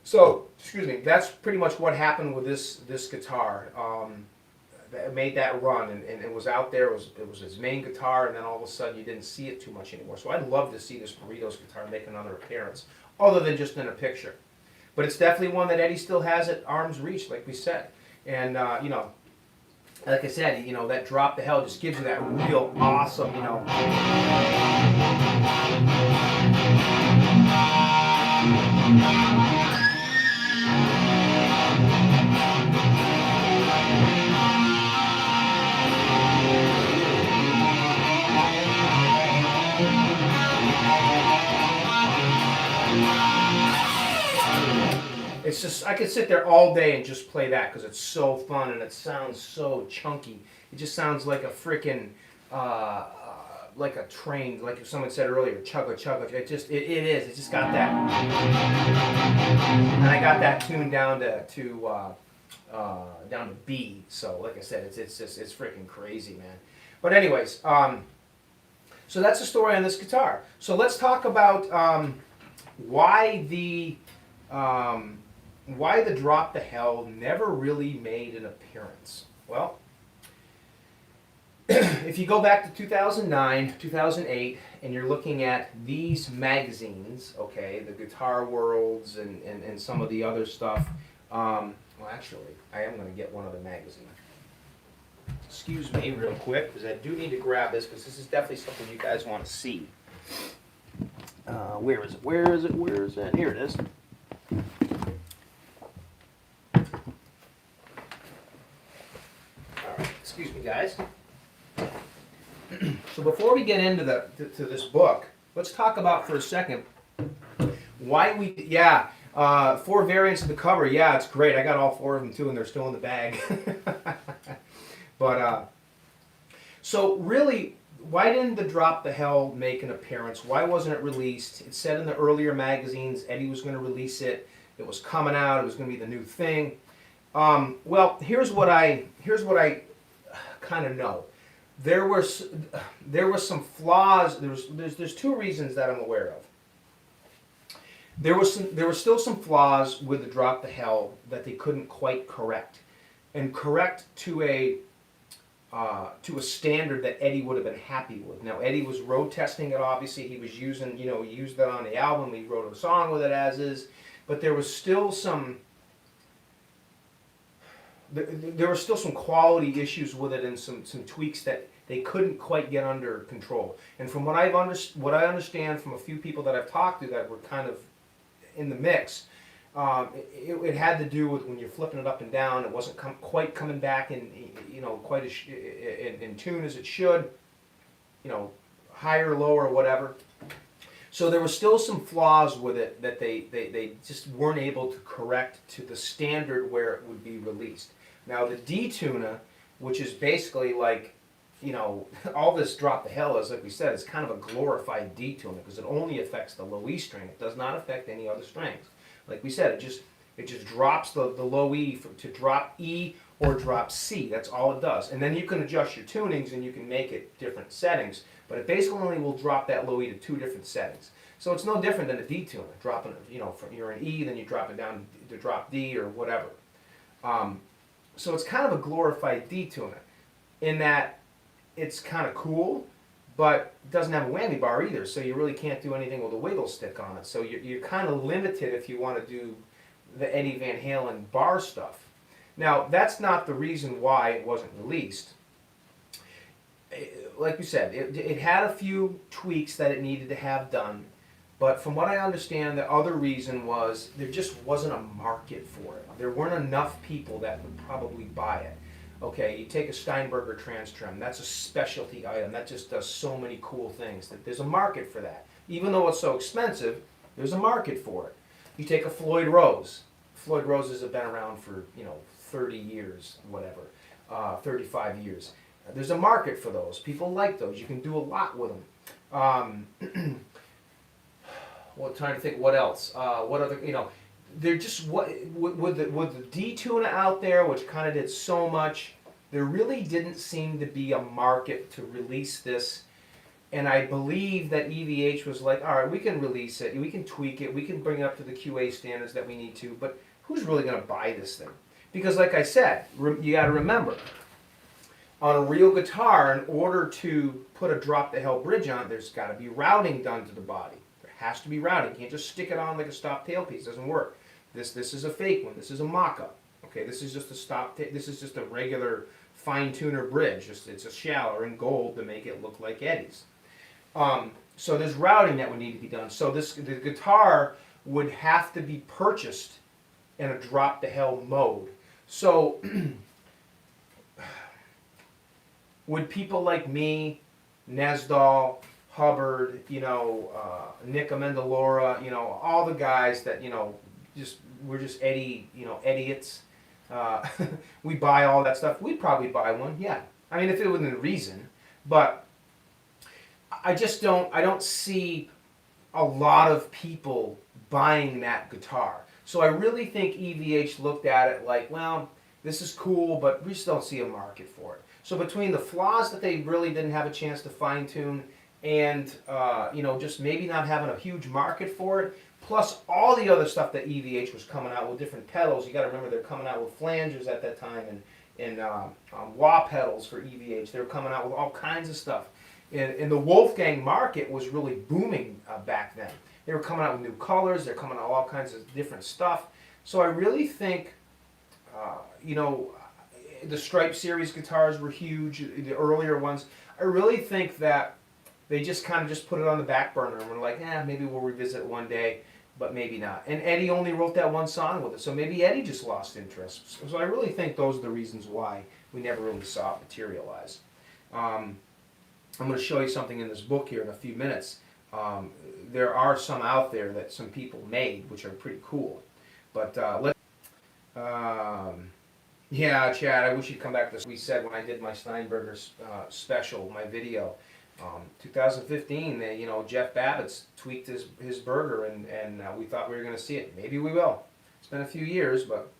So, excuse me. That's pretty much what happened with this guitar. It made that run, and it was out there. It was his main guitar, and then all of a sudden you didn't see it too much anymore. So I'd love to see this Burritos guitar make another appearance, other than just in a picture. But it's definitely one that Eddie still has at arm's reach, like we said. And, like I said, that drop to hell just gives you that real awesome, It's just, I could sit there all day and just play that because it's so fun and it sounds so chunky. It just sounds like a freaking, like a train, like someone said earlier, chugga chugga. It is. It just got that. And I got that tuned down to B. So like I said, it's freaking crazy, man. But anyways, so that's the story on this guitar. So let's talk about why the drop to hell never really made an appearance. Well, if you go back to 2009, 2008, and you're looking at these magazines, okay, the Guitar Worlds and some of the other stuff, well, actually, I am going to get one of the magazines. Excuse me real quick, because I do need to grab this, because this is definitely something you guys want to see. Where is it? Here it is. Excuse me, guys. So before we get into to this book, let's talk about for a second why we 4 variants of the cover. Yeah, it's great. I got all 4 of them too, and they're still in the bag. But so really, why didn't the Drop the Hell make an appearance? Why wasn't it released? It said in the earlier magazines Eddie was going to release it. It was coming out. It was going to be the new thing. Well, here's what I kind of know. There were some flaws. There's two reasons that I'm aware of. There were still some flaws with the Drop the Hell that they couldn't quite correct, and correct to a standard that Eddie would have been happy with. Now Eddie was road testing it. Obviously, he was using, he used that on the album. He wrote a song with it as is, but there was still some. There were still some quality issues with it, and some tweaks that they couldn't quite get under control. And from what I understand from a few people that I've talked to that were kind of in the mix, it had to do with when you're flipping it up and down, it wasn't quite coming back in, quite as in tune as it should, higher, lower, whatever. So there were still some flaws with it that they just weren't able to correct to the standard where it would be released. Now the D-Tuna, which is basically like, all this Drop the Hell is, like we said, is kind of a glorified D-Tuna because it only affects the low E string. It does not affect any other strings. Like we said, it just drops the low E to drop E or drop C. That's all it does. And then you can adjust your tunings and you can make it different settings. But it basically only will drop that low E to two different settings. So it's no different than a D-Tuna. Dropping it, from you're in E, then you drop it down to drop D or whatever. So it's kind of a glorified D-Tuna in that it's kind of cool, but it doesn't have a whammy bar either, so you really can't do anything with a wiggle stick on it. So you're kind of limited if you want to do the Eddie Van Halen bar stuff. Now, that's not the reason why it wasn't released. Like we said, it had a few tweaks that it needed to have done, but from what I understand, the other reason was there just wasn't a market for it. There weren't enough people that would probably buy it. Okay, you take a Steinberger Trans-Trem, that's a specialty item, that just does so many cool things, that there's a market for that. Even though it's so expensive, there's a market for it. You take a Floyd Rose. Floyd Roses have been around for, 30 years, whatever, 35 years. There's a market for those. People like those. You can do a lot with them. Well, trying to think what else. What other, they're just, with the D-Tuna out there, which kind of did so much, there really didn't seem to be a market to release this. And I believe that EVH was like, all right, we can release it, we can tweak it, we can bring it up to the QA standards that we need to, but who's really going to buy this thing? Because like I said, you got to remember, on a real guitar, in order to put a Drop the Hell bridge on it, there's got to be routing done to the body. There has to be routing. You can't just stick it on like a stop tailpiece. It doesn't work. This is a fake one. This is a mock-up. Okay, this is just a this is just a regular fine tuner bridge. It's a shallow in gold to make it look like Eddie's. So there's routing that would need to be done. So the guitar would have to be purchased in a Drop the Hell mode. So would people like me, Nesdal, Hubbard, Nick Amendolara, all the guys that, we're just Eddie, idiots. We buy all that stuff. We'd probably buy one, yeah. I mean, if it was within reason. But I don't see a lot of people buying that guitar. So I really think EVH looked at it like, well, this is cool, but we just don't see a market for it. So between the flaws that they really didn't have a chance to fine tune and, just maybe not having a huge market for it, plus all the other stuff that EVH was coming out with, different pedals. You got to remember they're coming out with flangers at that time and wah pedals for EVH. They were coming out with all kinds of stuff. And the Wolfgang market was really booming back then. They were coming out with new colors. They're coming out with all kinds of different stuff. So I really think, the Stripe series guitars were huge, the earlier ones. I really think that they just kind of just put it on the back burner and were like, maybe we'll revisit it one day, but maybe not. And Eddie only wrote that one song with it, so maybe Eddie just lost interest. So I really think those are the reasons why we never really saw it materialize. I'm going to show you something in this book here in a few minutes. There are some out there that some people made, which are pretty cool. But yeah, Chad, I wish you'd come back to this. We said when I did my Steinberger special, my video, 2015, Jeff Babbitt's tweaked his burger, and we thought we were going to see it. Maybe we will. It's been a few years, but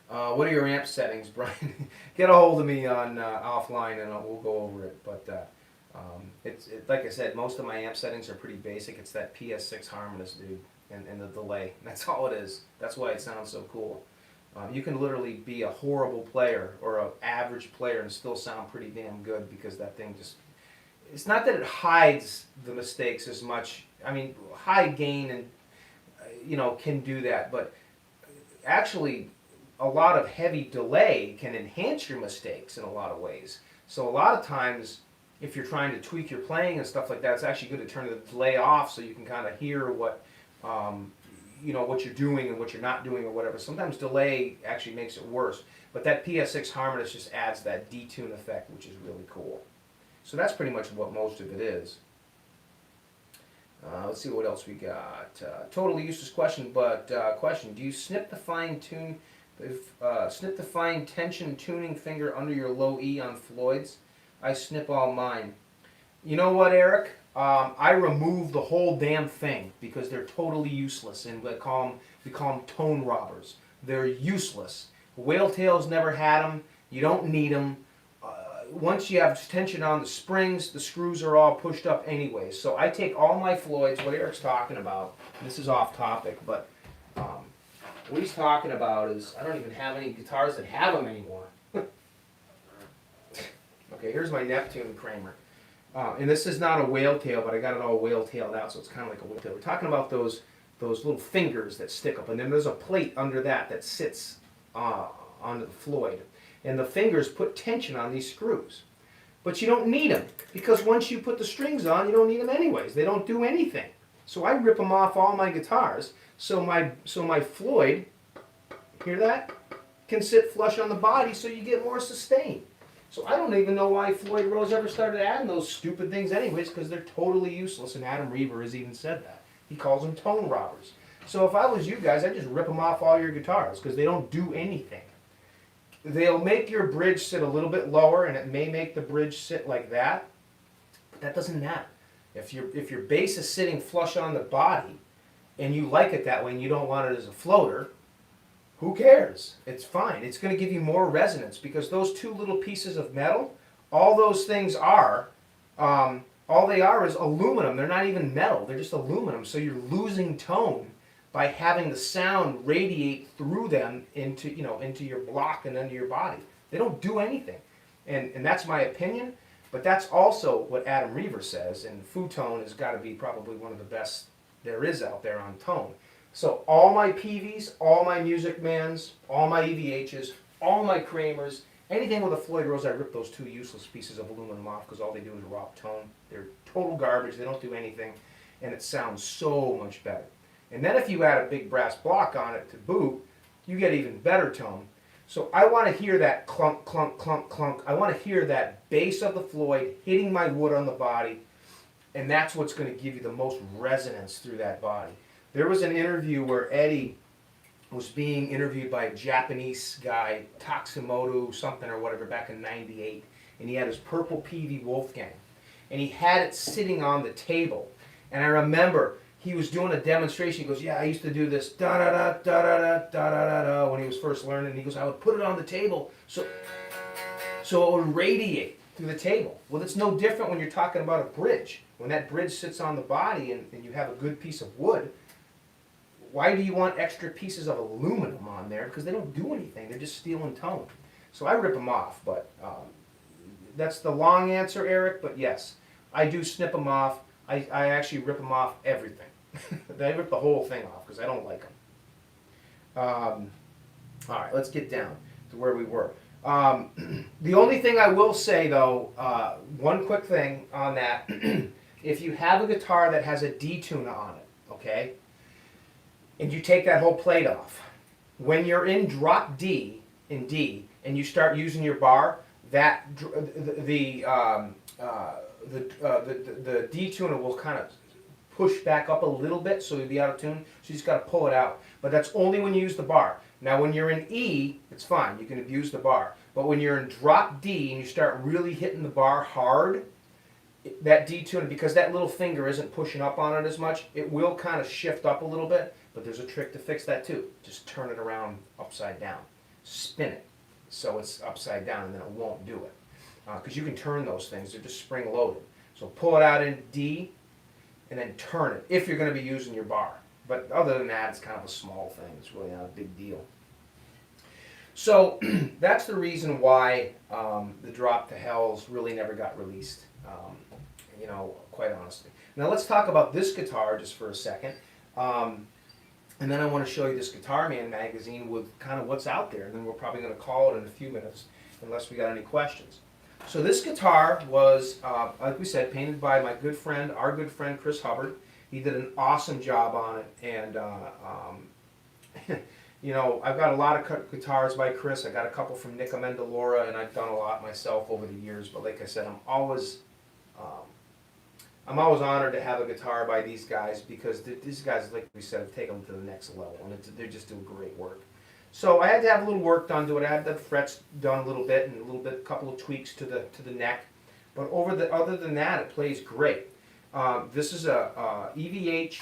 what are your amp settings, Brian? Get a hold of me on offline, and we'll go over it. But it's like I said, most of my amp settings are pretty basic. It's that PS6 harmonist, dude, and the delay. That's all it is. That's why it sounds so cool. You can literally be a horrible player or an average player and still sound pretty damn good because that thing just... It's not that it hides the mistakes as much. I mean, high gain and can do that, but actually a lot of heavy delay can enhance your mistakes in a lot of ways. So a lot of times, if you're trying to tweak your playing and stuff like that, it's actually good to turn the delay off so you can kind of hear what what you're doing and what you're not doing or whatever. Sometimes delay actually makes it worse, but that PS6 harmonist just adds that detune effect, which is really cool. So that's pretty much what most of it is. Let's see what else we got. Totally useless question, but question: do you snip the fine tension tuning finger under your low E on Floyd's? I snip all mine. You know what, Eric? I remove the whole damn thing because they're totally useless, and we call them tone robbers. They're useless. Whale tails never had them. You don't need them. Once you have tension on the springs, the screws are all pushed up anyway. So I take all my Floyds, what Eric's talking about, this is off topic, but what he's talking about is, I don't even have any guitars that have them anymore. Okay, here's my Neptune Kramer. And this is not a whale tail, but I got it all whale tailed out, so it's kind of like a whale tail. We're talking about those little fingers that stick up, and then there's a plate under that sits onto the Floyd. And the fingers put tension on these screws. But you don't need them, because once you put the strings on, you don't need them anyways. They don't do anything. So I rip them off all my guitars, so my Floyd, hear that, can sit flush on the body so you get more sustain. So I don't even know why Floyd Rose ever started adding those stupid things anyways, because they're totally useless, and Adam Reaver has even said that. He calls them tone robbers. So if I was you guys, I'd just rip them off all your guitars, because they don't do anything. They'll make your bridge sit a little bit lower, and it may make the bridge sit like that, but that doesn't matter. If your bass is sitting flush on the body, and you like it that way, and you don't want it as a floater, who cares? It's fine. It's going to give you more resonance, because those two little pieces of metal, all those things are, all they are is aluminum. They're not even metal. They're just aluminum, so you're losing tone by having the sound radiate through them into your block and into your body. They don't do anything. And that's my opinion, but that's also what Adam Reaver says, and Futone has got to be probably one of the best there is out there on tone. So all my PVs, all my Music Mans, all my EVHs, all my Kramers, anything with a Floyd Rose, I rip those two useless pieces of aluminum off because all they do is rob tone. They're total garbage, they don't do anything, and it sounds so much better. And then if you add a big brass block on it to boot, you get even better tone. So I want to hear that clunk, clunk, clunk, clunk. I want to hear that bass of the Floyd hitting my wood on the body, and that's what's going to give you the most resonance through that body. There was an interview where Eddie was being interviewed by a Japanese guy, Tatsumoto something or whatever, back in '98, and he had his purple PV Wolfgang, and he had it sitting on the table. And I remember he was doing a demonstration. He goes, "Yeah, I used to do this da da da da da da da da da," when he was first learning. He goes, "I would put it on the table so it would radiate through the table." Well, it's no different when you're talking about a bridge. When that bridge sits on the body and you have a good piece of wood, why do you want extra pieces of aluminum on there? Because they don't do anything. They're just stealing tone. So I rip them off, but that's the long answer, Eric. But yes, I do snip them off. I actually rip them off everything. I rip the whole thing off because I don't like them. All right, let's get down to where we were. The only thing I will say, though, one quick thing on that. If you have a guitar that has a D-tuner on it, okay, and you take that whole plate off, when you're in drop D, in D, and you start using your bar, that the D-tuner will kind of push back up a little bit, so you'll be out of tune. So you just got to pull it out. But that's only when you use the bar. Now, when you're in E, it's fine. You can abuse the bar. But when you're in drop D and you start really hitting the bar hard, that detuner, because that little finger isn't pushing up on it as much, it will kind of shift up a little bit, but there's a trick to fix that too. Just turn it around upside down. Spin it so it's upside down, and then it won't do it. Because you can turn those things, they're just spring loaded. So pull it out in D, and then turn it, if you're going to be using your bar. But other than that, it's kind of a small thing. It's really not a big deal. So that's the reason why the Drop to Hells really never got released, you know, quite honestly. Now let's talk about this guitar just for a second. And then I want to show you this Guitar Man magazine with kind of what's out there. And then we're probably going to call it in a few minutes, unless we got any questions. So this guitar was, like we said, painted by my good friend, our good friend Chris Hubbard. He did an awesome job on it, and you know, I've got a lot of guitars by Chris. I got a couple from Nick Amendolara, and I've done a lot myself over the years. But like I said, I'm always honored to have a guitar by these guys, because these guys, like we said, have taken them to the next level, and they just do great work. So I had to have a little work done to it. I had the frets done a little bit, and a couple of tweaks to the neck. But other than that, it plays great. This is a EVH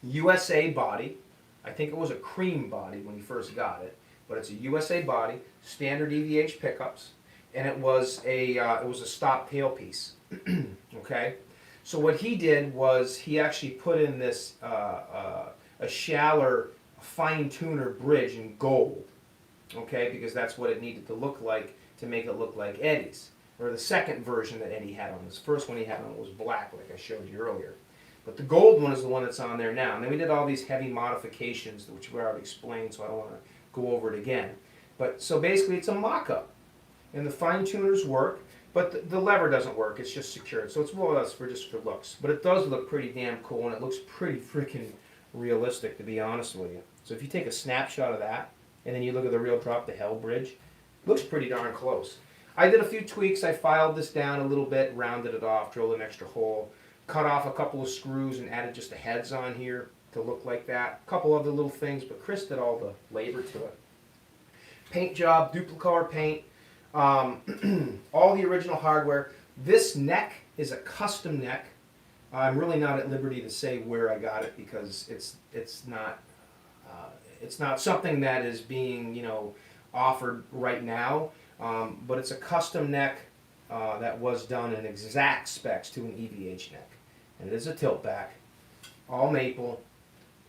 USA body. I think it was a cream body when he first got it, but it's a USA body, standard EVH pickups, and it was a stop tailpiece. Okay, so what he did was he actually put in this a Schaller fine tuner bridge in gold. Okay, because that's what it needed to look like to make it look like Eddie's, or the second version that Eddie had on. This first one he had on was black, like I showed you earlier. But the gold one is the one that's on there now. And then we did all these heavy modifications, which we already explained, so I don't want to go over it again. But so basically it's a mock-up. And the fine tuners work, but the lever doesn't work. It's just secured. So it's more or less just for looks. But it does look pretty damn cool, and it looks pretty freaking realistic, to be honest with you. So if you take a snapshot of that, and then you look at the real Drop to Hell bridge, it looks pretty darn close. I did a few tweaks. I filed this down a little bit, rounded it off, drilled an extra hole, cut off a couple of screws and added just the heads on here to look like that. A couple other little things, but Chris did all the labor to it. Paint job, Duplicolor paint, all the original hardware. This neck is a custom neck. I'm really not at liberty to say where I got it, because it's not something that is being, you know, offered right now. But it's a custom neck that was done in exact specs to an EVH neck. And it is a tilt back, all maple,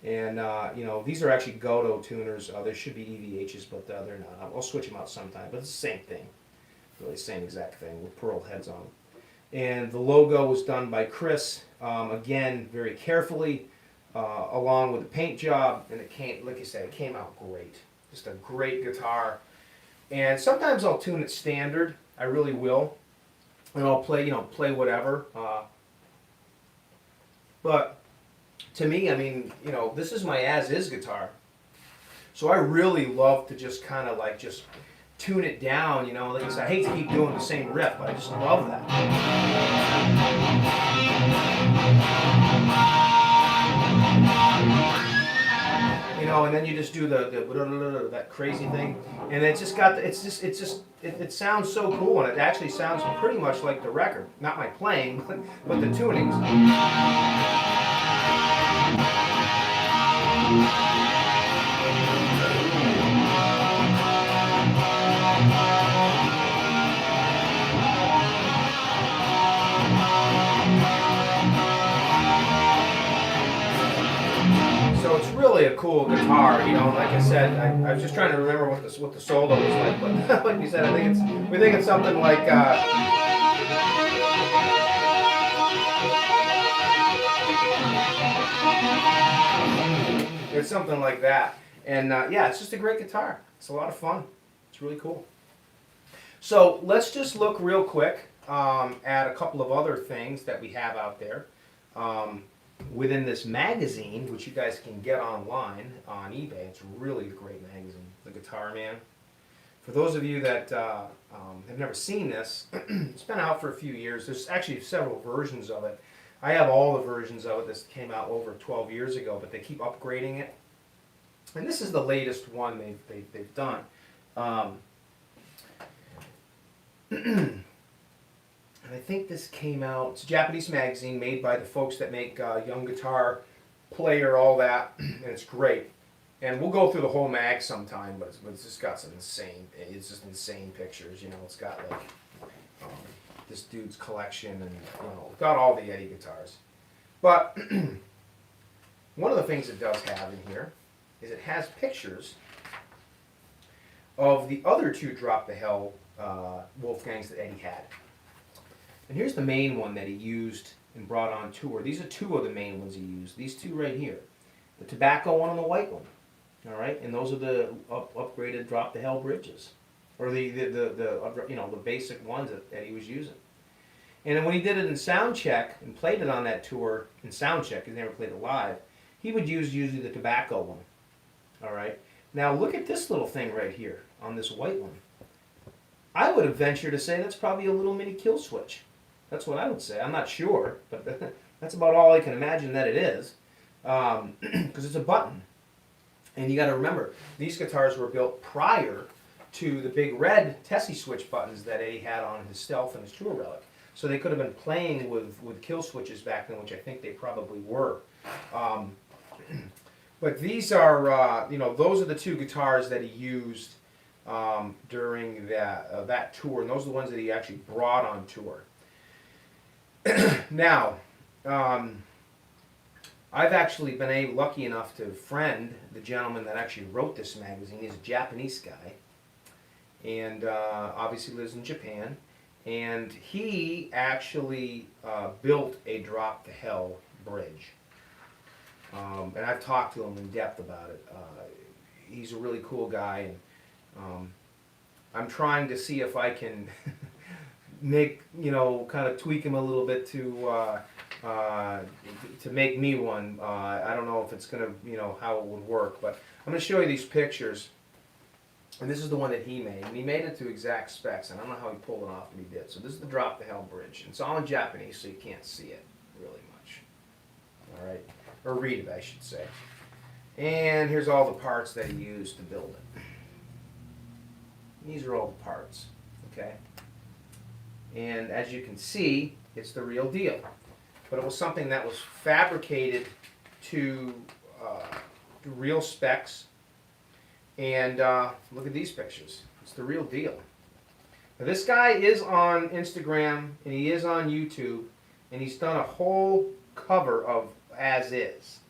and you know, these are actually Goto tuners. There should be EVHs, but they're not. I'll switch them out sometime, but it's the same thing, really the same exact thing with pearl heads on them. And the logo was done by Chris, again, very carefully, along with the paint job, and it came, like I said, it came out great. Just a great guitar. And sometimes I'll tune it standard. I really will, and I'll play, you know, play whatever. But to me, I mean, you know, this is my as-is guitar. So I really love to just kind of like just tune it down, you know. Like I said, I hate to keep doing the same riff, but I just love that. You know, and then you just do that crazy thing, and it just got it sounds so cool, and it actually sounds pretty much like the record. Not my playing, but the tunings. So it's really a cool guitar, you know. Like I said, I was just trying to remember what the solo was like, but like you said, we think it's something like. It's something like that, and yeah, it's just a great guitar. It's a lot of fun. It's really cool. So let's just look real quick at a couple of other things that we have out there within this magazine, which you guys can get online on eBay. It's really a great magazine, The Guitar Man. For those of you that have never seen this, it's been out for a few years. There's actually several versions of it. I have all the versions of it. This came out over 12 years ago, but they keep upgrading it. And this is the latest one they've done. And I think this came out, it's a Japanese magazine made by the folks that make Young Guitar Player, all that, and it's great. And we'll go through the whole mag sometime, but it's just got some insane, it's just insane pictures, you know. It's got like this dude's collection and, you know, got all the Eddie guitars. But one of the things it does have in here is it has pictures of the other two Drop the Hell Wolfgangs that Eddie had. And here's the main one that he used and brought on tour. These are two of the main ones he used. These two right here. The tobacco one and the white one. All right? And those are the upgraded Drop the Hell bridges. Or the you know, the basic ones that he was using. And then when he did it in sound check and played it on that tour in sound check, he never played it live, he would use usually the tobacco one. All right? Now look at this little thing right here on this white one. I would have ventured to say that's probably a little mini kill switch. That's what I would say. I'm not sure, but that's about all I can imagine that it is, because it's a button. And you got to remember, these guitars were built prior to the big red Tessie switch buttons that Eddie had on his Stealth and his Tour Relic. So they could have been playing with kill switches back then, which I think they probably were. But these are, you know, those are the two guitars that he used during that tour, and those are the ones that he actually brought on tour. Now, I've actually been lucky enough to friend the gentleman that actually wrote this magazine. He's a Japanese guy, and obviously lives in Japan. And he actually built a Drop the Hell bridge. And I've talked to him in depth about it. He's a really cool guy, and I'm trying to see if I can make, you know, kind of tweak him a little bit to make me one. I don't know if it's gonna, you know, how it would work, but I'm gonna show you these pictures. And this is the one that he made, and he made it to exact specs. And I don't know how he pulled it off, but he did. So this is the Drop the Hell bridge. It's all in Japanese, so you can't see it really much. All right, or read it, I should say. And here's all the parts that he used to build it. These are all the parts, okay? And as you can see, it's the real deal. But it was something that was fabricated to real specs. And look at these pictures. It's the real deal. Now, this guy is on Instagram, and he is on YouTube, and he's done a whole cover of As Is,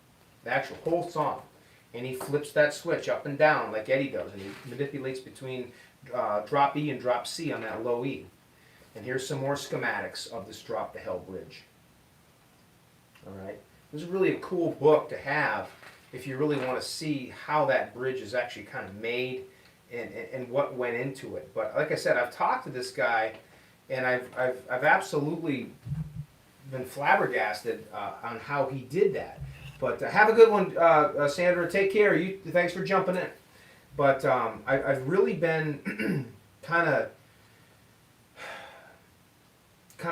the actual whole song. And he flips that switch up and down like Eddie does, and he manipulates between drop E and drop C on that low E. And here's some more schematics of this Drop the Hell bridge. All right, this is really a cool book to have if you really want to see how that bridge is actually kind of made and what went into it. But like I said, I've talked to this guy, and I've absolutely been flabbergasted on how he did that. But have a good one, Sandra. Take care. Thanks for jumping in. But I've really been kind of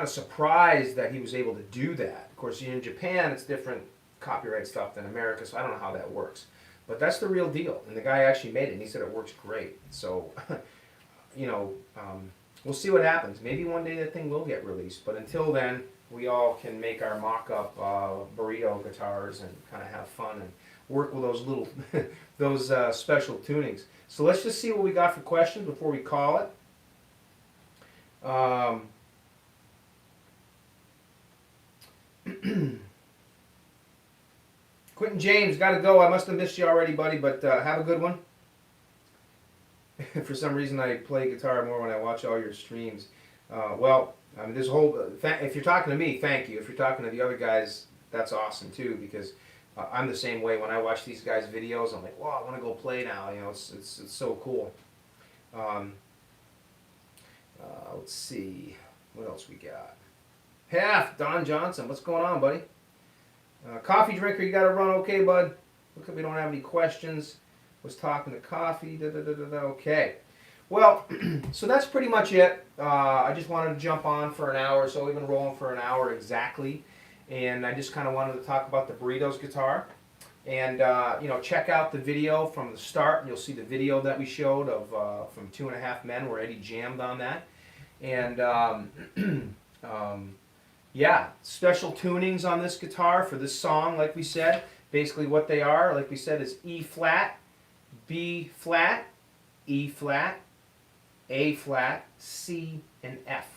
surprised that he was able to do that. Of course, in Japan, it's different copyright stuff than America, so I don't know how that works. But that's the real deal. And the guy actually made it, and he said it works great. So, you know, we'll see what happens. Maybe one day that thing will get released. But until then, we all can make our mock-up burrito guitars and kind of have fun and work with those little, those special tunings. So let's just see what we got for questions before we call it. Quentin James, got to go. I must have missed you already, buddy, but have a good one. For some reason, I play guitar more when I watch all your streams. Well, I mean, this whole if you're talking to me, thank you. If you're talking to the other guys, that's awesome too, because I'm the same way. When I watch these guys' videos, I'm like, wow, I want to go play now. You know, it's so cool. Let's see, what else we got. Half Don Johnson, what's going on, buddy? Coffee drinker, you got to run, okay, bud? Look like we don't have any questions. Was talking to coffee. Okay. Well, so that's pretty much it. I just wanted to jump on for an hour, so we've been rolling for an hour exactly, and I just kind of wanted to talk about the Burritos guitar, and you know, check out the video from the start. You'll see the video that we showed of from 2.5 Men, where Eddie jammed on that, and Yeah, special tunings on this guitar for this song, like we said. Basically what they are, like we said, is E flat, B flat, E flat, A flat, C, and F.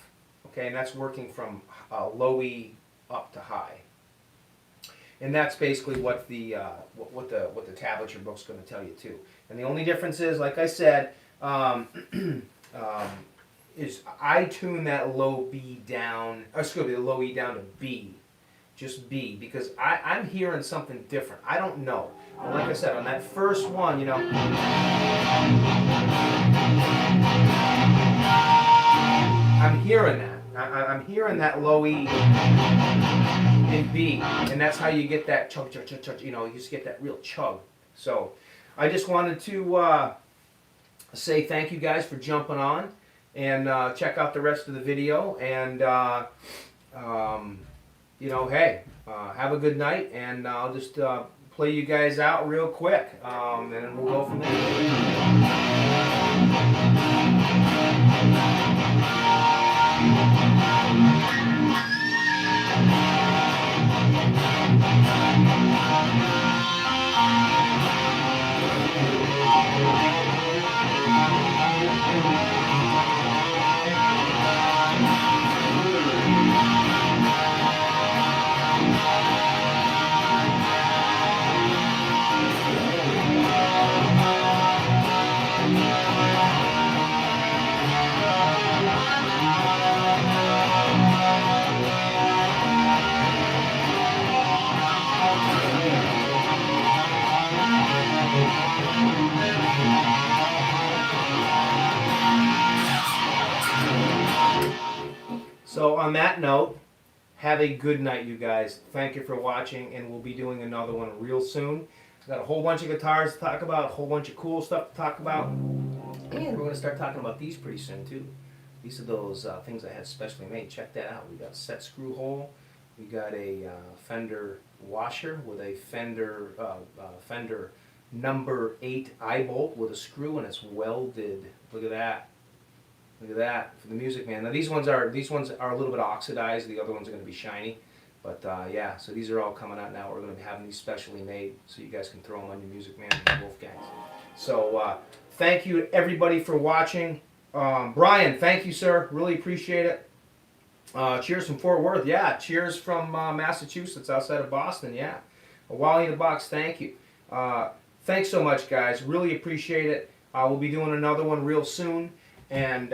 Okay, and that's working from low E up to high. And that's basically what the tablature book's going to tell you too. And the only difference is, like I said, is I tune that low B down, or excuse me, the low E down to B, just B, because I'm hearing something different. I don't know. And like I said, on that first one, you know, I'm hearing that. I'm hearing that low E in B, and that's how you get that chug, chug, chug, chug. You know, you just get that real chug. So, I just wanted to say thank you guys for jumping on, and check out the rest of the video. And you know, hey, have a good night, and I'll just play you guys out real quick, and we'll go from So on that note, have a good night, you guys. Thank you for watching, and we'll be doing another one real soon. Got a whole bunch of guitars to talk about, a whole bunch of cool stuff to talk about, and we're going to start talking about these pretty soon too. These are those things I had specially made. Check that out. We got a set screw hole. We got a Fender washer with a Fender number 8 eye bolt with a screw, and it's welded. Look at that. Look at that for the Music Man. Now these ones are a little bit oxidized. The other ones are going to be shiny, but yeah. So these are all coming out now. We're going to be having these specially made, so you guys can throw them on your Music Man and Wolfgangs. So thank you everybody for watching. Brian, thank you, sir. Really appreciate it. Cheers from Fort Worth. Yeah, cheers from Massachusetts, outside of Boston. Yeah, Wally in the Box. Thank you. Thanks so much, guys. Really appreciate it. We'll be doing another one real soon. And